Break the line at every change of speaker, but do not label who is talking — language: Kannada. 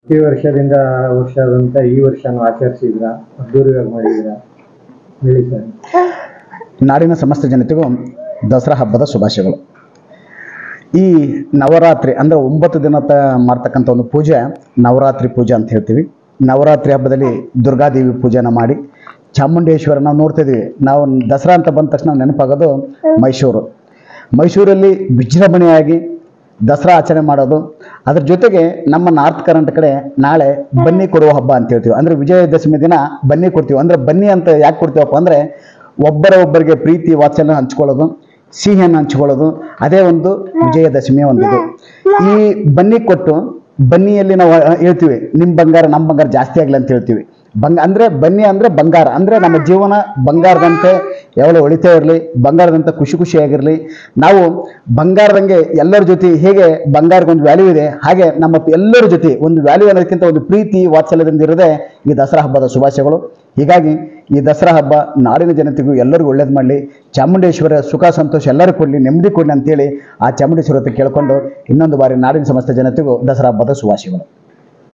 ಪ್ರತಿ ವರ್ಷದಂತ ಈ ವರ್ಷನೂ ಆಚರಿಸಿದ್ರ, ಅದ್ದೂರಿಯಾಗಿ ಮಾಡಿದ್ರ? ಹೇಳಿ ಸರ್.
ನಾಡಿನ ಸಮಸ್ತ ಜನತೆಗೂ ದಸರಾ ಹಬ್ಬದ ಶುಭಾಶಯಗಳು. ಈ ನವರಾತ್ರಿ ಅಂದರೆ 9 ದಿನ ಮಾಡ್ತಕ್ಕಂಥ ಒಂದು ಪೂಜೆ ನವರಾತ್ರಿ ಪೂಜೆ ಅಂತ ಹೇಳ್ತೀವಿ. ನವರಾತ್ರಿ ಹಬ್ಬದಲ್ಲಿ ದುರ್ಗಾದೇವಿ ಪೂಜೆನ ಮಾಡಿ ಚಾಮುಂಡೇಶ್ವರ ನಾವು ನೋಡ್ತಿದ್ದೀವಿ. ನಾವು ದಸರಾ ಅಂತ ಬಂದ ತಕ್ಷಣ ನೆನಪಾಗೋದು ಮೈಸೂರಲ್ಲಿ ವಿಜೃಂಭಣೆಯಾಗಿ ದಸರಾ ಆಚರಣೆ ಮಾಡೋದು. ಅದ್ರ ಜೊತೆಗೆ ನಮ್ಮ ನಾರ್ತ್ ಕರ್ನಾಟಕ ಕಡೆ ನಾಳೆ ಬನ್ನಿ ಕೊಡುವ ಹಬ್ಬ ಅಂತ ಹೇಳ್ತೀವಿ. ಅಂದರೆ ವಿಜಯದಶಮಿ ದಿನ ಬನ್ನಿ ಕೊಡ್ತೀವಿ. ಅಂದರೆ ಬನ್ನಿ ಅಂತ ಯಾಕೆ ಕೊಡ್ತೀವಪ್ಪ ಅಂದರೆ ಒಬ್ಬರಿಗೆ ಪ್ರೀತಿ ವಾತ್ಸಲ್ಯ ಹಂಚ್ಕೊಳ್ಳೋದು, ಸಿಹಿಯನ್ನು ಹಂಚ್ಕೊಳ್ಳೋದು, ಅದೇ ಒಂದು ವಿಜಯದಶಮಿಯ ಒಂದು ಇದು. ಈ ಬನ್ನಿ ಕೊಟ್ಟು ಬನ್ನಿಯಲ್ಲಿ ನಾವು ಹೇಳ್ತೀವಿ ನಿಮ್ಮ ಬಂಗಾರ ನಮ್ಮ ಬಂಗಾರ ಜಾಸ್ತಿ ಆಗಲಿ ಅಂತ ಹೇಳ್ತೀವಿ. ಅಂದರೆ ಬನ್ನಿ ಅಂದರೆ ಬಂಗಾರ, ಅಂದರೆ ನಮ್ಮ ಜೀವನ ಬಂಗಾರದಂತೆ ಯಾವಾಗಲೂ ಹೊಳಿತಾ ಇರಲಿ, ಬಂಗಾರದಂತೆ ಖುಷಿಯಾಗಿರಲಿ. ನಾವು ಬಂಗಾರದಂಗೆ ಎಲ್ಲರ ಜೊತೆ ಹೇಗೆ ಬಂಗಾರಕ್ಕೊಂದು ವ್ಯಾಲ್ಯೂ ಇದೆ, ಹಾಗೆ ನಮ್ಮ ಎಲ್ಲರ ಜೊತೆ ಒಂದು ವ್ಯಾಲ್ಯೂ ಅನ್ನೋದಕ್ಕಿಂತ ಒಂದು ಪ್ರೀತಿ ವಾತ್ಸಲ್ಯದಿಂದ ಇರೋದೇ ಈ ದಸರಾ ಹಬ್ಬದ ಶುಭಾಶಯಗಳು. ಹೀಗಾಗಿ ಈ ದಸರಾ ಹಬ್ಬ ನಾಡಿನ ಜನತೆಗೂ ಎಲ್ಲರಿಗೂ ಒಳ್ಳೇದು ಮಾಡಲಿ, ಚಾಮುಂಡೇಶ್ವರ ಸುಖ ಸಂತೋಷ ಎಲ್ಲರಿಗೂ ಕೊಡಲಿ, ನೆಮ್ಮದಿ ಕೊಡಲಿ ಅಂತೇಳಿ ಆ ಚಾಮುಂಡೇಶ್ವರ ಕೇಳಿಕೊಂಡು ಇನ್ನೊಂದು ಬಾರಿ ನಾಡಿನ ಸಮಸ್ತ ಜನತೆಗೂ ದಸರಾ ಹಬ್ಬದ ಶುಭಾಶಯಗಳು.